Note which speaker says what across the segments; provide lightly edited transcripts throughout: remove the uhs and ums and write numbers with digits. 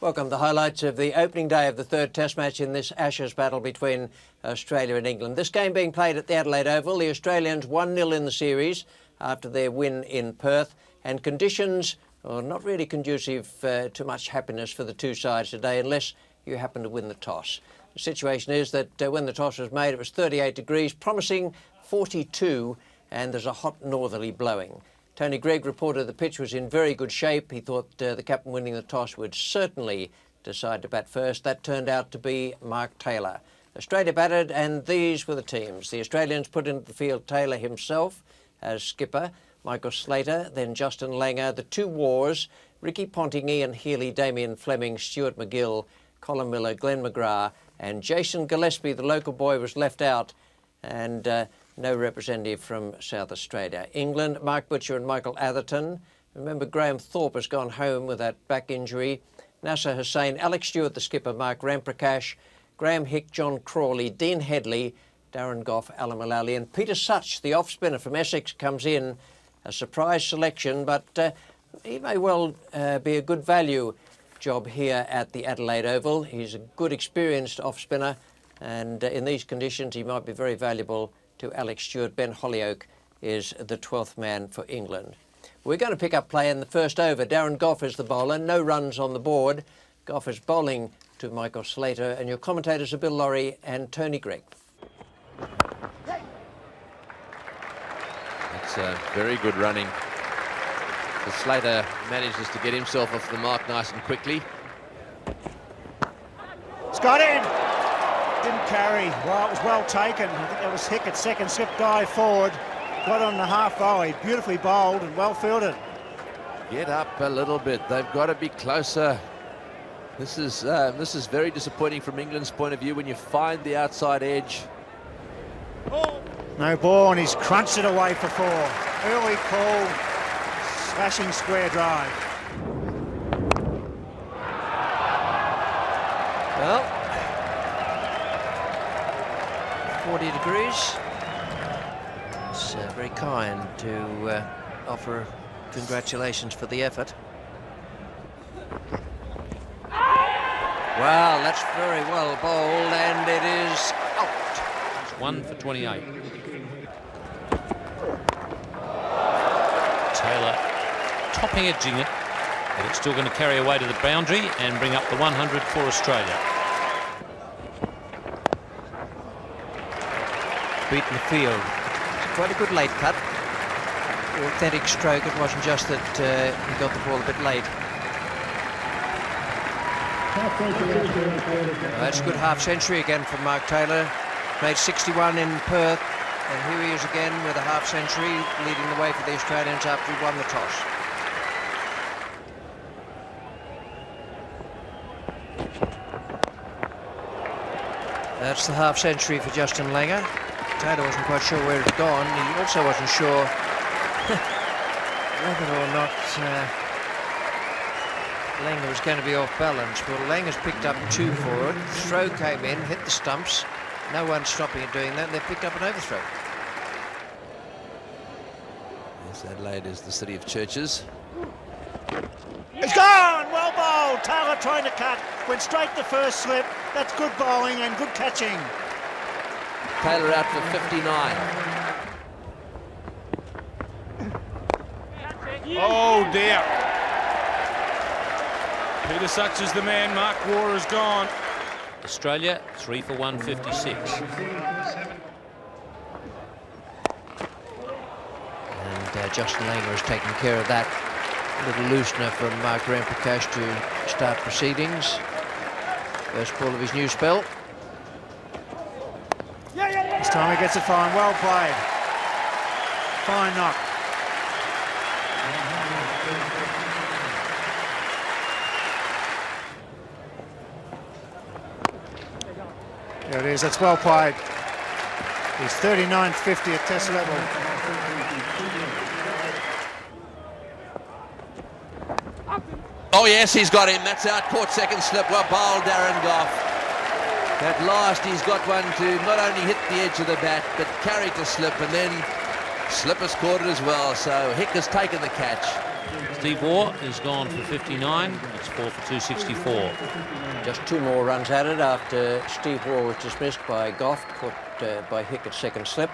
Speaker 1: Welcome. The highlights of the opening day of the third Test match in this Ashes battle between Australia and England. This game being played at the Adelaide Oval. The Australians 1-0 in the series after their win in Perth, and conditions are not really conducive to much happiness for the two sides today unless you happen to win the toss. The situation is that when the toss was made, it was 38 degrees, promising 42, and there's a hot northerly blowing. Tony Greig reported the pitch was in very good shape. He thought the captain winning the toss would certainly decide to bat first. That turned out to be Mark Taylor. Australia batted, and these were the teams. The Australians put into the field Taylor himself as skipper, Michael Slater, then Justin Langer, the two Wars, Ricky Ponting, Ian Healy, Damien Fleming, Stuart MacGill, Colin Miller, Glenn McGrath, and Jason Gillespie, the local boy, was left out, and no representative from South Australia. England, Mark Butcher and Michael Atherton. Remember, Graham Thorpe has gone home with that back injury. Nasser Hussain, Alex Stewart, the skipper, Mark Ramprakash, Graham Hick, John Crawley, Dean Headley, Darren Gough, Alan Mullally, and Peter Such, the off-spinner from Essex, comes in. A surprise selection, but he may well be a good value job here at the Adelaide Oval. He's a good, experienced off-spinner, and in these conditions he might be very valuable to Alex Stewart. Ben Hollioake is the 12th man for England. We're going to pick up play in the first over. Darren Gough is the bowler, no runs on the board. Gough is bowling to Michael Slater, and your commentators are Bill Laurie and Tony Greig.
Speaker 2: That's very good running. The Slater manages to get himself off the mark nice and quickly.
Speaker 3: It's got in! Didn't carry. Well, it was well taken. I think that was Hick at second, slip dive forward. Got on the half volley. Beautifully bowled and well fielded.
Speaker 2: Get up a little bit. They've got to be closer. This is very disappointing from England's point of view when you find the outside edge.
Speaker 3: No ball, and he's crunched it away for four. Early call, slashing square drive.
Speaker 1: Well, 40 degrees. It's very kind to offer congratulations for the effort. Well, that's very well bowled, and it is out.
Speaker 4: It's 1 for 28. Taylor topping edging it, but it's still going to carry away to the boundary and bring up the 100 for Australia.
Speaker 1: Beaten the field. Quite a good late cut. Authentic stroke. It wasn't just that he got the ball a bit late. That's a good half century again from Mark Taylor. Made 61 in Perth, and here he is again with a half century, leading the way for the Australians after he won the toss. That's the half century for Justin Langer. Taylor wasn't quite sure where it had gone. He also wasn't sure whether or not Langer was going to be off balance. Well, Langer's picked up 2 for it. Throw came in, hit the stumps. No one stopping it doing that, and they picked up an overthrow.
Speaker 2: Yes, Adelaide is the city of churches.
Speaker 3: It's gone! Well bowled! Taylor trying to cut. Went straight to first slip. That's good bowling and good catching.
Speaker 2: Taylor out for 59.
Speaker 5: Oh dear. Peter Such is the man. Mark Waugh is gone.
Speaker 4: Australia 3 for 156.
Speaker 1: And Justin Langer has taken care of that. A little loosener from Mark Ramprakash to start proceedings. First ball of his new spell.
Speaker 3: This time he gets it fine. Well played. Fine knock. There it is. That's well played. He's 39th 50 at Test level.
Speaker 2: Oh yes, he's got him. That's out. Caught second slip. Well bowled, Darren Gough. At last he's got one to not only hit the edge of the bat, but carry to slip, and then Slip has caught it as well. So Hick has taken the catch.
Speaker 4: Steve Waugh is gone for 59. It's 4 for 264.
Speaker 1: Just 2 more runs added after Steve Waugh was dismissed by Goff, caught by Hick at second slip.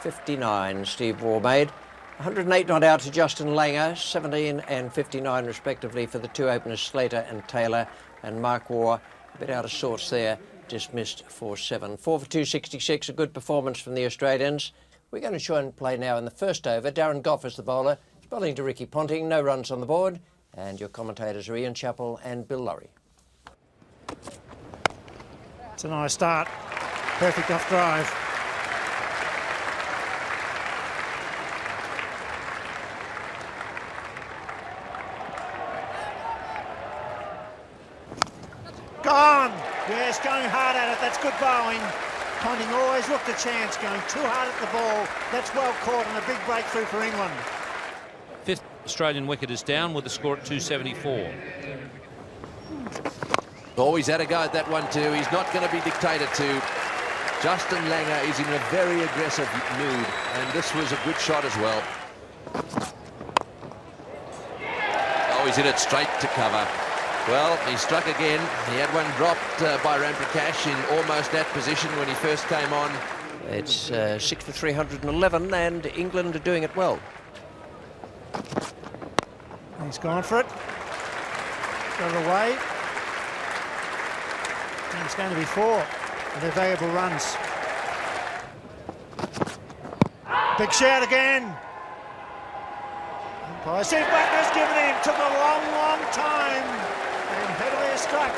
Speaker 1: 59 Steve Waugh made. 108 not out to Justin Langer, 17 and 59 respectively for the 2 openers, Slater and Taylor, and Mark Waugh a bit out of sorts there, dismissed for 7. 4 for 266, a good performance from the Australians. We're going to try and play now in the first over. Darren Goff is the bowler. He's bowling to Ricky Ponting, no runs on the board. And your commentators are Ian Chappell and Bill Laurie.
Speaker 3: It's a nice start. Perfect off drive. Gone! Yes, going hard at it. That's good bowling. Ponting always looked a chance, going too hard at the ball. That's well caught and a big breakthrough for England.
Speaker 4: 5th Australian wicket is down with the score at 274.
Speaker 2: Oh, he's had a go at that one too. He's not going to be dictated to. Justin Langer is in a very aggressive mood, and this was a good shot as well. Oh, he's hit it straight to cover. Well, he struck again. He had one dropped by Ramprakash in almost that position when he first came on.
Speaker 1: It's 6 for 311, and England are doing it well.
Speaker 3: He's gone for it. Got it away. And it's going to be 4. And they're valuable runs. Big shout again. Umpire said Buckner's given him. Took a long, long time. And heavily struck.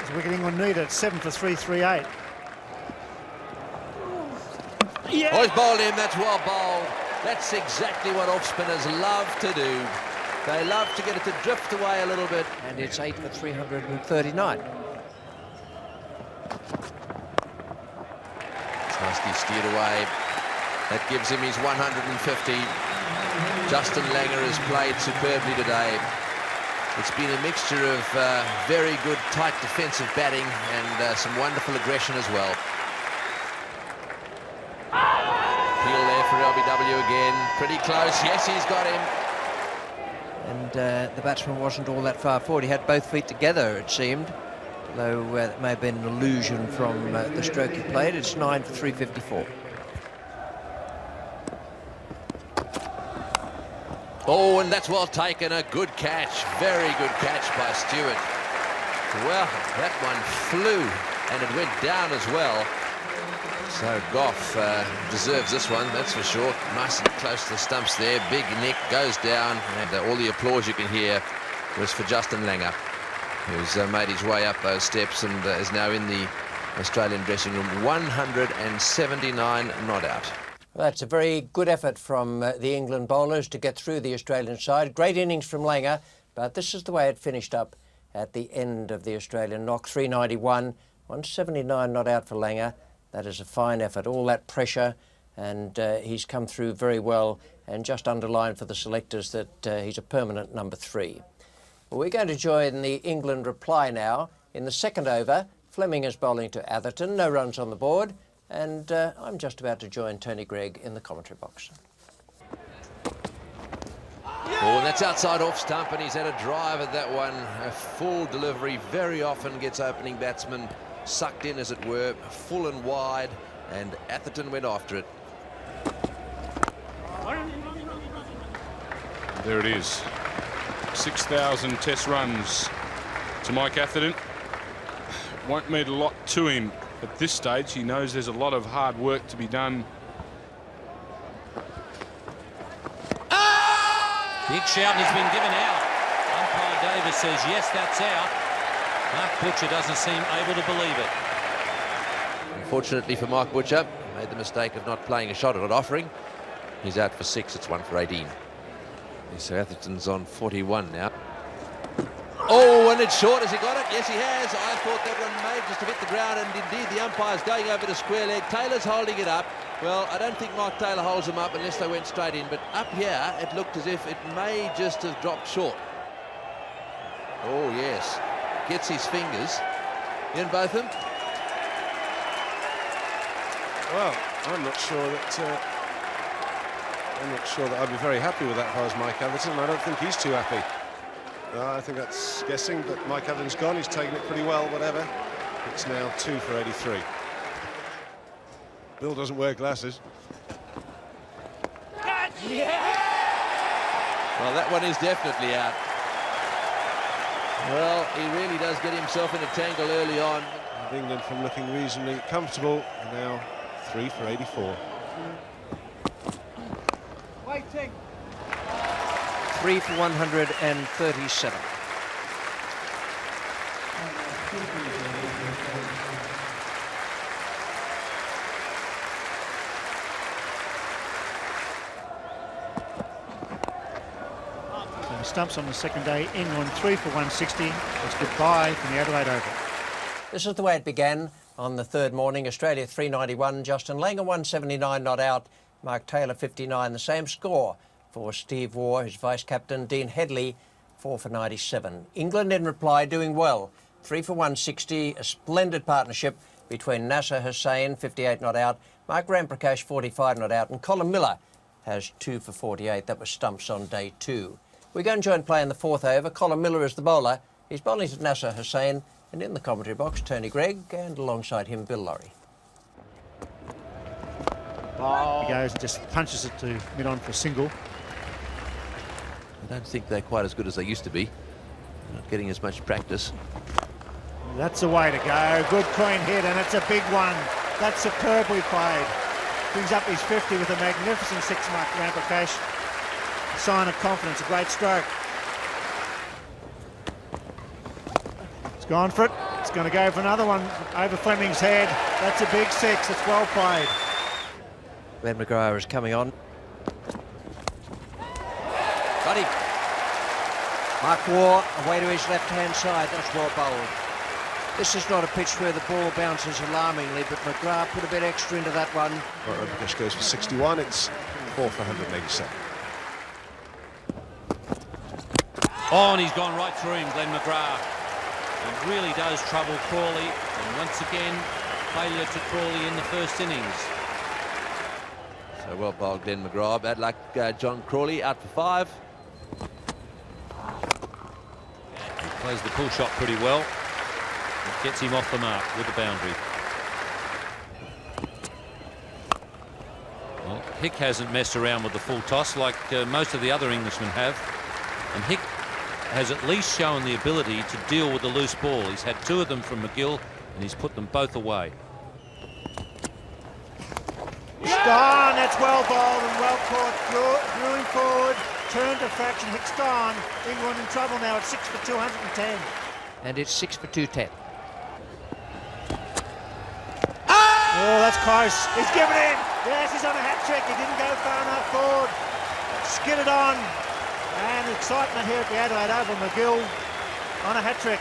Speaker 3: As wicket England need it. 7 for 338. Yeah.
Speaker 2: Oh, he's bowled him. That's well bowled. That's exactly what off-spinners love to do. They love to get it to drift away a little bit.
Speaker 1: And it's 8 for 339.
Speaker 2: Nicely steered away. That gives him his 150. Justin Langer has played superbly today. It's been a mixture of very good, tight defensive batting and some wonderful aggression as well. Peel there for LBW again. Pretty close. Yes, he's got him.
Speaker 1: And the batsman wasn't all that far forward. He had both feet together, it seemed. Though it may have been an illusion from the stroke he played. It's 9 for 354.
Speaker 2: Oh, and that's well taken. A good catch. Very good catch by Stewart. Well, that one flew, and it went down as well. So Goff deserves this one, that's for sure. Nice and close to the stumps there. Big nick, goes down, and all the applause you can hear was for Justin Langer, who's made his way up those steps and is now in the Australian dressing room. 179 not out.
Speaker 1: Well, that's a very good effort from the England bowlers to get through the Australian side. Great innings from Langer, but this is the way it finished up at the end of the Australian knock. 391, 179 not out for Langer. That is a fine effort. All that pressure, and he's come through very well, and just underlined for the selectors that he's a permanent number 3. Well, we're going to join the England reply now. In the second over, Fleming is bowling to Atherton. No runs on the board. And I'm just about to join Tony Greig in the commentary box.
Speaker 2: Oh, and that's outside off stump, and he's had a drive at that one. A full delivery very often gets opening batsmen sucked in, as it were, full and wide, and Atherton went after it.
Speaker 5: There it is. 6,000 test runs to Mike Atherton. Won't mean a lot to him at this stage. He knows there's a lot of hard work to be done.
Speaker 4: Big shout, and he's been given out. Umpire Davis says, yes, that's out. Mark Butcher doesn't seem able to believe it.
Speaker 2: Unfortunately for Mark Butcher, made the mistake of not playing a shot at offering. He's out for 6, it's 1 for 18. So Atherton's on 41 now. Oh, and it's short. Has he got it? Yes, he has. I thought that one may just have hit the ground, and indeed the umpire's going over to square leg. Taylor's holding it up. Well, I don't think Mark Taylor holds him up unless they went straight in, but up here it looked as if it may just have dropped short. Oh, yes. Gets his fingers. Ian Botham?
Speaker 5: Well, I'm not sure that
Speaker 6: I'm not sure that I'd be very happy with that if I was Mike Atherton. I don't think he's too happy. I think that's guessing, but Mike Atherton's gone. He's taken it pretty well, whatever. It's now 2 for 83. Bill doesn't wear glasses.
Speaker 2: Well, that one is definitely out. Well, he really does get himself in a tangle early on.
Speaker 6: And England from looking reasonably comfortable, now 3 for 84.
Speaker 3: Waiting.
Speaker 1: 3 for 137.
Speaker 3: Stumps on the second day. England 3 for 160. It's goodbye from the Adelaide Oval.
Speaker 1: This is the way it began on the third morning. Australia 391, Justin Langer 179 not out, Mark Taylor 59. The same score for Steve Waugh, his vice-captain, Dean Headley 4 for 97. England in reply doing well. 3 for 160, a splendid partnership between Nasser Hussain 58 not out, Mark Ramprakash 45 not out, and Colin Miller has 2 for 48. That was stumps on day 2. We go and join play in the fourth over. Colin Miller is the bowler. He's bowling to Nasser Hussain, and in the commentary box, Tony Gregg, and alongside him, Bill Laurie.
Speaker 3: He goes and just punches it to mid-on for a single.
Speaker 2: I don't think they're quite as good as they used to be. Not getting as much practice.
Speaker 3: That's the way to go. Good clean hit, and it's a big one. That's superbly played. Brings up his 50 with a magnificent 6-mark Ramprakash. Sign of confidence, a great stroke. It's gone for it. It's going to go for another one over Fleming's head. That's a big 6. It's well played.
Speaker 1: Glenn McGrath is coming on. Got him. Mark Waugh away to his left-hand side. That's well bowled. This is not a pitch where the ball bounces alarmingly, but McGrath put a bit extra into that one.
Speaker 6: Ramprakash goes for 61. It's 4 for 187.
Speaker 4: Oh, and he's gone right through him, Glenn McGrath. He really does trouble Crawley, and once again, failure to Crawley in the first innings.
Speaker 2: So well bowled Glenn McGrath. Bad luck John Crawley out for 5.
Speaker 4: He plays the pull shot pretty well. It gets him off the mark with the boundary. Well, Hick hasn't messed around with the full toss like most of the other Englishmen have. And Hick has at least shown the ability to deal with the loose ball. He's had 2 of them from McGill, and he's put them both away.
Speaker 3: It's gone. That's well bowled and well caught. Drew him forward. Turned to fraction. Hick's gone. England in trouble now at 6 for 210.
Speaker 1: And it's 6 for 210.
Speaker 3: Oh, that's close. He's given in. Yes, he's on a hat-trick. He didn't go far enough forward. Skidded on. And excitement here at the Adelaide Oval. McGill on a hat-trick.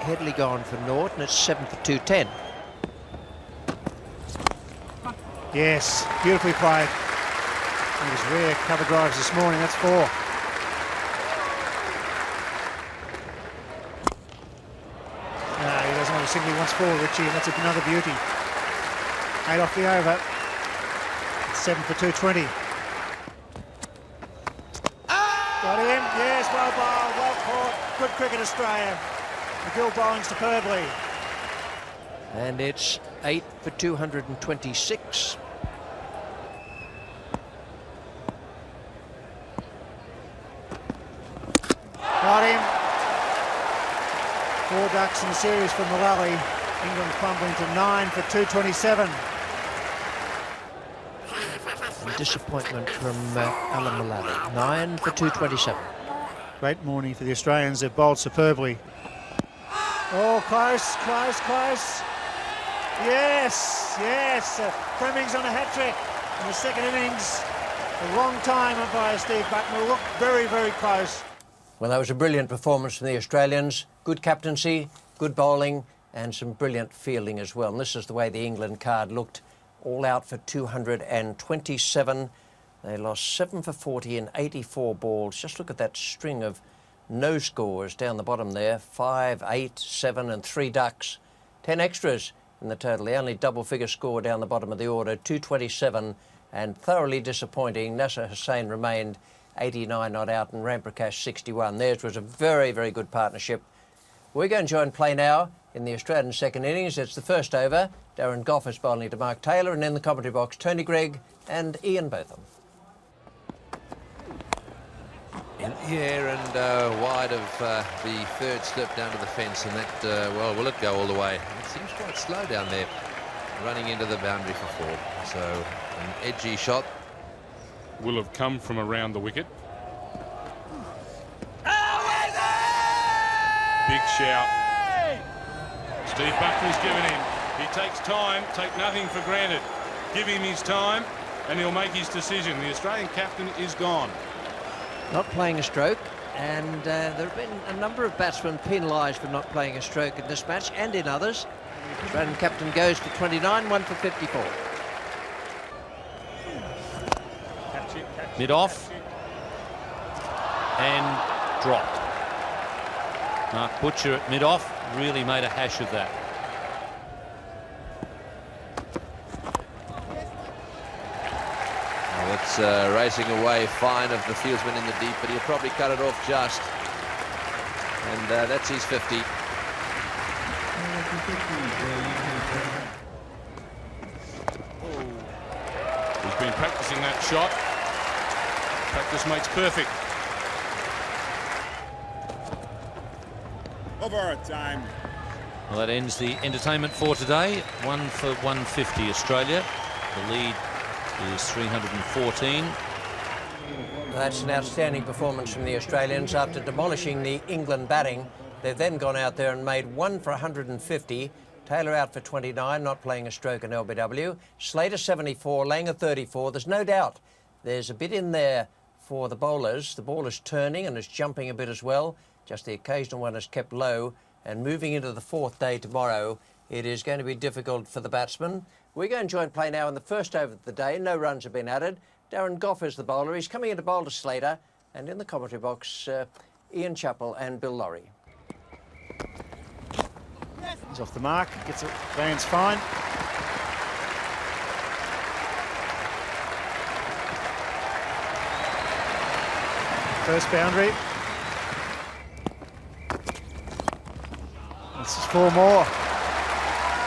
Speaker 1: Headley gone for naught, and it's 7 for 210.
Speaker 3: Yes, beautifully played. He was rare cover drives this morning. That's 4. No, he doesn't want a single. He wants 4, Richie, and that's another beauty. 8 off the over. It's 7 for 220. Got him. Yes, well bowled, well caught. Good cricket, Australia. McGill bowling superbly.
Speaker 1: And it's 8 for 226.
Speaker 3: Got him. 4 ducks in the series from Mullally. England crumbling to 9 for 227.
Speaker 1: And disappointment from Alan Mullally. 9 for 227.
Speaker 3: Great morning for the Australians. They've bowled superbly. Oh, close, close, close. Yes, yes. Fleming's on a hat-trick in the second innings. A long time umpire Steve Bucknell looked very, very close.
Speaker 1: Well, that was a brilliant performance from the Australians. Good captaincy, good bowling, and some brilliant fielding as well. And this is the way the England card looked. All out for 227. They lost 7 for 40 in 84 balls. Just look at that string of no scores down the bottom there. 5, 8, 7 and 3 ducks. 10 extras in the total. The only double-figure score down the bottom of the order, 227 and thoroughly disappointing. Nasser Hussain remained 89 not out and Ramprakash 61. Theirs was a very, very good partnership. We're going to join play now in the Australian second innings. It's the first over. Darren Gough is bowling to Mark Taylor, and in the commentary box, Tony Greig and Ian Botham.
Speaker 2: In the air and wide of the third slip down to the fence, and that, well, will it go all the way? It seems quite slow down there, running into the boundary for 4. So an edgy shot.
Speaker 5: Will have come from around the wicket. Big shout. Steve Buckley's given in. He takes time, take nothing for granted. Give him his time and he'll make his decision. The Australian captain is gone.
Speaker 1: Not playing a stroke, and there have been a number of batsmen penalised for not playing a stroke in this match and in others. The Australian captain goes for 29, 1 for 54.
Speaker 4: Mid-off and dropped. Mark Butcher at mid-off really made a hash of that.
Speaker 2: Well, it's racing away fine of the fieldsman in the deep, but he'll probably cut it off just. And that's his 50.
Speaker 5: He's been practicing that shot. Practice makes perfect.
Speaker 7: Over time.
Speaker 4: Well, that ends the entertainment for today. 1 for 150 Australia. The lead is 314.
Speaker 1: That's an outstanding performance from the Australians after demolishing the England batting. They've then gone out there and made 1 for 150. Taylor out for 29, not playing a stroke in LBW. Slater 74, Langer 34. There's no doubt there's a bit in there for the bowlers. The ball is turning and is jumping a bit as well. Just the occasional one is kept low. And moving into the 4th day tomorrow, it is going to be difficult for the batsmen. We're going to join play now in the first over of the day. No runs have been added. Darren Gough is the bowler. He's coming in to bowl to Slater. And in the commentary box, Ian Chappell and Bill Lawry.
Speaker 3: He's off the mark, gets it, lands fine. First boundary. This is 4 more.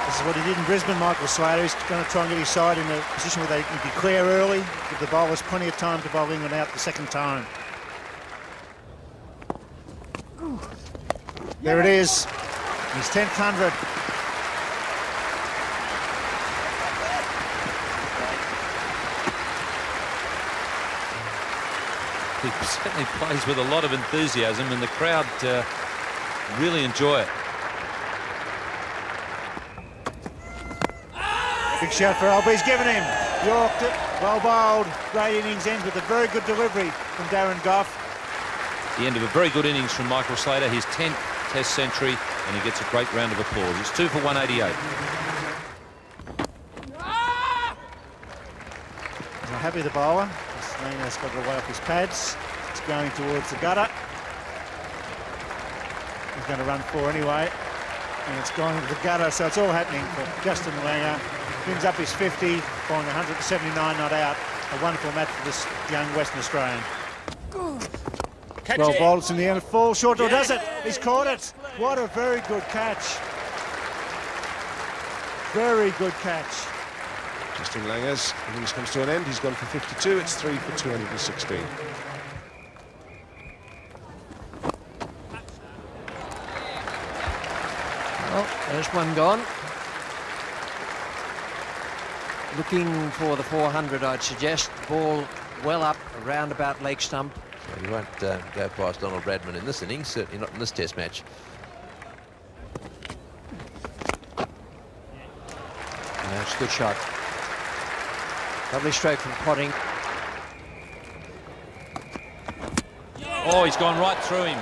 Speaker 3: This is what he did in Brisbane, Michael Slater. He's going to try and get his side in a position where they can declare early, give the bowlers plenty of time to bowl England out the second time. There it is, his 10th 100.
Speaker 4: He certainly plays with a lot of enthusiasm, and the crowd really enjoy it.
Speaker 3: Big shout for Albee. He's given him. Yorked it, well bowled. Great innings, ends with a very good delivery from Darren Gough.
Speaker 4: The end of a very good innings from Michael Slater, his 10th Test century, and he gets a great round of applause. It's 2 for 188.
Speaker 3: He's not happy, the bowler. He's got it away off his pads. It's going towards the gutter. He's going to run 4 anyway. And it's gone into the gutter, so it's all happening for Justin Langer. Brings up his 50, bowling 179 not out. A wonderful match for this young Western Australian. Well bowled, it's in the end, fall short, or does it? He's caught it. What a very good catch. Very good catch.
Speaker 6: Justin Langer's innings comes to an end. He's gone for 52. It's 3 for 216.
Speaker 1: Well, there's one gone. Looking for the 400, I'd suggest. Ball well up around about leg stump.
Speaker 2: So he won't go past Donald Bradman in this innings, certainly not in this Test match.
Speaker 1: That's a good shot. Lovely stroke from Potting.
Speaker 4: Oh, he's gone right through him.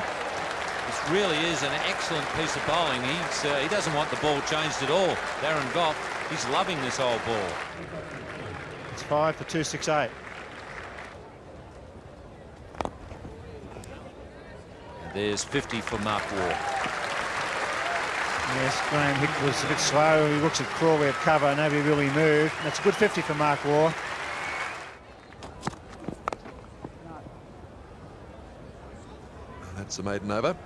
Speaker 4: This really is an excellent piece of bowling. He doesn't want the ball changed at all. Darren Gough, he's loving this old ball.
Speaker 3: It's 5 for 268.
Speaker 4: There's 50 for Mark Waugh.
Speaker 3: Yes, Graham Hick was a bit slow. He looks at Crawley at cover, nobody really moved. That's a good 50 for Mark Waugh.
Speaker 2: That's the maiden over.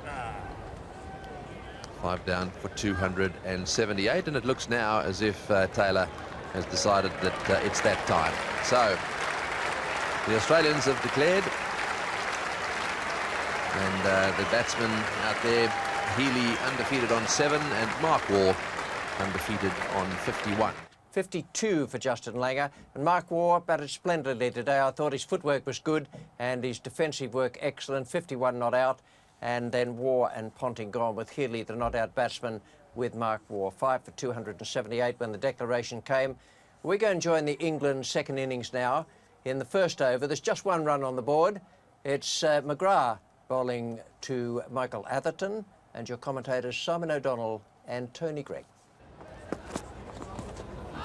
Speaker 2: 5 down for 278, and it looks now as if Taylor has decided that it's that time. So the Australians have declared, and the batsman out there, Healy undefeated on 7, and Mark Waugh undefeated on 51.
Speaker 1: 52 for Justin Langer, and Mark Waugh batted splendidly today. I thought his footwork was good and his defensive work excellent. 51 not out, and then Waugh and Ponting gone with Healy, the not out batsman, with Mark Waugh. 5 for 278 when the declaration came. We're going to join the England second innings now. In the first over, there's just one run on the board. It's McGrath bowling to Michael Atherton, and your commentators Simon O'Donnell and Tony Greig.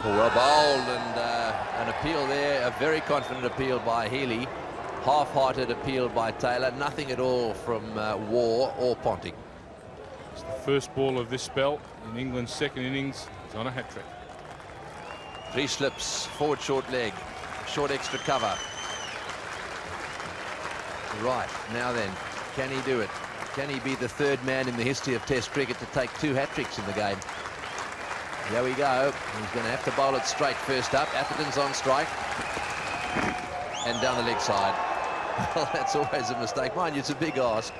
Speaker 2: Well bowled, and an appeal there, a very confident appeal by Healy. Half-hearted appeal by Taylor, nothing at all from Waugh or Ponting.
Speaker 5: It's the first ball of this spell in England's second innings. He's on a hat-trick.
Speaker 2: 3 slips, forward short leg, short extra cover. Right, now then, can he do it? Can he be the third man in the history of Test cricket to take 2 hat-tricks in the game? Here we go. He's going to have to bowl it straight first up. Atherton's on strike. And down the leg side. Well, that's always a mistake. Mind you, it's a big ask.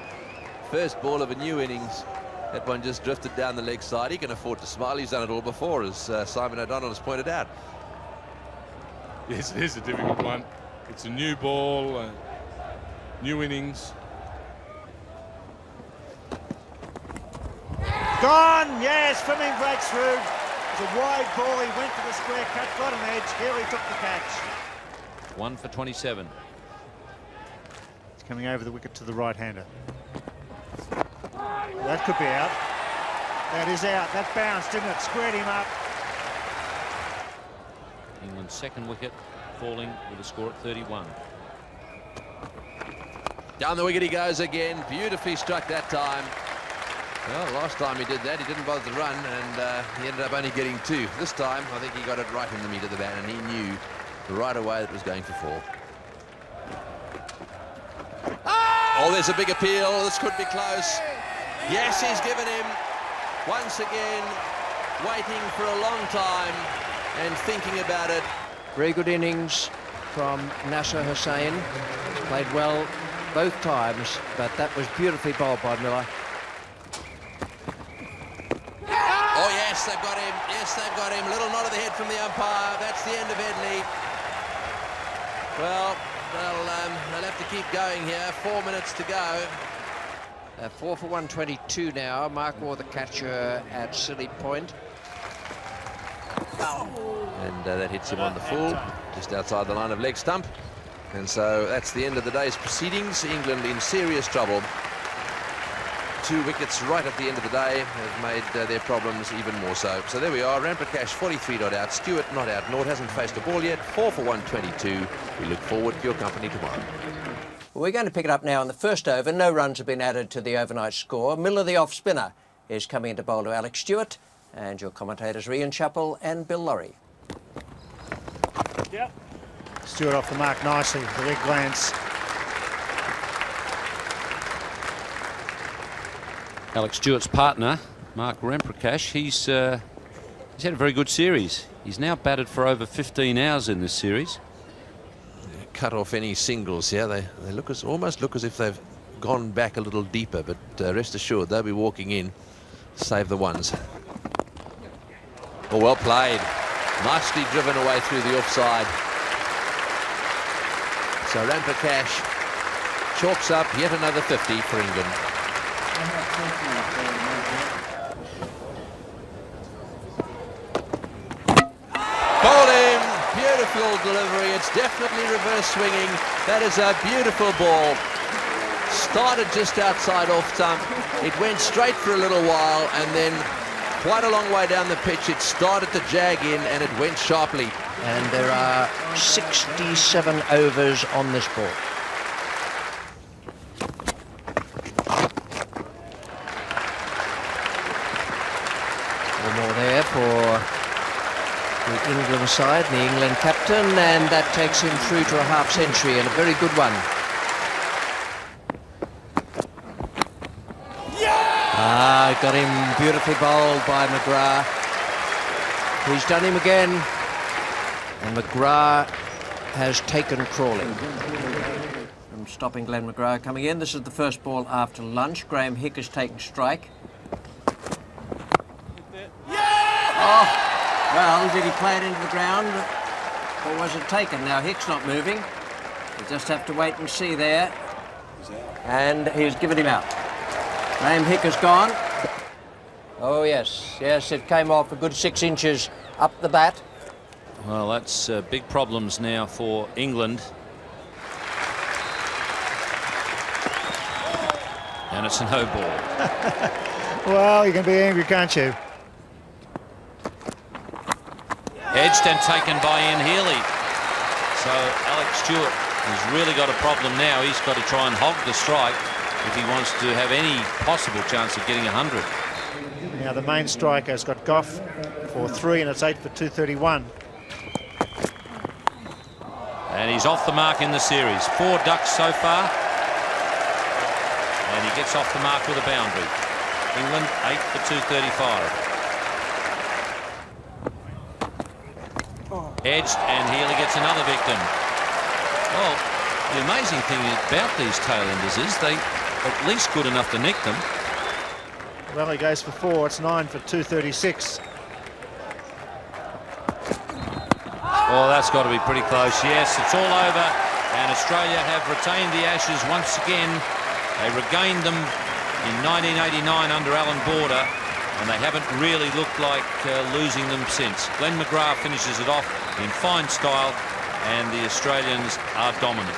Speaker 2: First ball of a new innings. That one just drifted down the leg side. He can afford to smile. He's done it all before, as Simon O'Donnell has pointed out.
Speaker 5: Yes, it is a difficult one. It's a new ball, new innings.
Speaker 3: Gone! Yes, Fleming breaks through. It's a wide ball. He went for the square cut, got an edge. Here he took the catch.
Speaker 4: 1 for 27.
Speaker 3: It's coming over the wicket to the right-hander. That could be out. That is out. That bounced, didn't it? Squared him up.
Speaker 4: England's second wicket falling with a score at 31.
Speaker 2: Down the wicket he goes again. Beautifully struck that time. Well, last time he did that, he didn't bother to run, and he ended up only getting 2. This time, I think he got it right in the meat of the bat, and he knew right away that it was going for 4. Oh, there's a big appeal. This could be close. Yes, he's given him, once again, waiting for a long time and thinking about it.
Speaker 1: Very good innings from Nasser Hussain. Played well both times, but that was beautifully bowled by Miller.
Speaker 2: Oh, yes, they've got him. Yes, they've got him. Little nod of the head from the umpire. That's the end of Headley. Well, they'll have to keep going here. 4 minutes to go.
Speaker 1: 4 for 122 now. Mark Waugh, the catcher at Silly Point.
Speaker 2: And that hits him on the full, just outside the line of leg stump. And so that's the end of the day's proceedings. England in serious trouble. 2 wickets right at the end of the day have made their problems even more so. So there we are. Ramprakash 43 not out. Stewart not out. Nord hasn't faced a ball yet. 4 for 122. We look forward to your company tomorrow.
Speaker 1: We're going to pick it up now in the first over. No runs have been added to the overnight score. Miller, the off spinner, is coming into bowl to Alex Stewart. And your commentators are Ian Chappell and Bill Laurie.
Speaker 3: Yep. Stewart off the mark nicely. The leg glance.
Speaker 4: Alex Stewart's partner, Mark Ramprakash, he's had a very good series. He's now batted for over 15 hours in this series.
Speaker 2: Cut off any singles here. They almost look as if they've gone back a little deeper, but rest assured they'll be walking in, save the ones. Oh, well played. Nicely driven away through the offside. So Ramprakash chalks up yet another 50 for England. Bowled him. Beautiful delivery. It's definitely reverse swinging. That is a beautiful ball. Started just outside off stump. It went straight for a little while, and then quite a long way down the pitch it started to jag in, and it went sharply.
Speaker 1: And there are 67 overs on this ball. One more there for the England side, the England captain, and that takes him through to a half century, and a very good one. He got him beautifully bowled by McGrath. He's done him again. And McGrath has taken Crawley. From stopping Glenn McGrath coming in. This is the first ball after lunch. Graham Hick has taken strike. Oh, well, did he play it into the ground or was it taken? Now Hick's not moving. We just have to wait and see there. And he's given him out. Graham Hick has gone. Oh, yes. Yes, it came off a good 6 inches up the bat.
Speaker 4: Well, that's big problems now for England. And it's a no ball.
Speaker 3: Well, you can be angry, can't you?
Speaker 4: Edged and taken by Ian Healy. So Alex Stewart has really got a problem now. He's got to try and hog the strike if he wants to have any possible chance of getting 100.
Speaker 3: Now the main striker's got Goff for 3 and it's 8 for 231.
Speaker 4: And he's off the mark in the series. 4 ducks so far. And he gets off the mark with a boundary. England 8 for 235. Edged and Healy gets another victim. Well, the amazing thing about these tail-enders is they at least good enough to nick them.
Speaker 3: Well, he goes for 4. It's 9 for 236.
Speaker 4: Oh, that's got to be pretty close. Yes, it's all over. And Australia have retained the Ashes once again. They regained them in 1989 under Alan Border, and they haven't really looked like losing them since. Glenn McGrath finishes it off in fine style, and the Australians are dominant.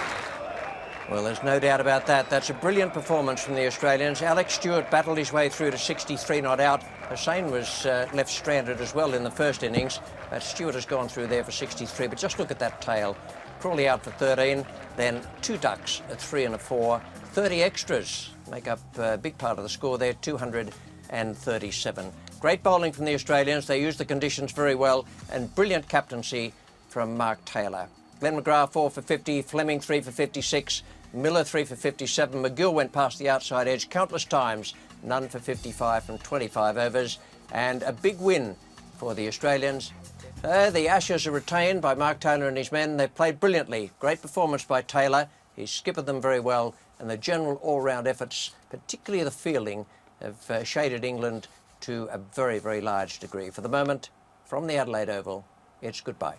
Speaker 1: Well, there's no doubt about that. That's a brilliant performance from the Australians. Alex Stewart battled his way through to 63 not out. Hussain was left stranded as well in the first innings, but Stewart has gone through there for 63. But just look at that tail. Crawley out for 13, then 2 ducks, a 3 and a 4. 30 extras make up a big part of the score there, 237. Great bowling from the Australians. They used the conditions very well, and brilliant captaincy from Mark Taylor. Glenn McGrath 4 for 50, Fleming 3 for 56, Miller 3 for 57. McGill went past the outside edge countless times, none for 55 from 25 overs, and a big win for the Australians. The Ashes are retained by Mark Taylor and his men. They've played brilliantly. Great performance by Taylor. He's skippered them very well, and the general all-round efforts, particularly the fielding, have shaded England to a very, very large degree. For the moment, from the Adelaide Oval, it's goodbye.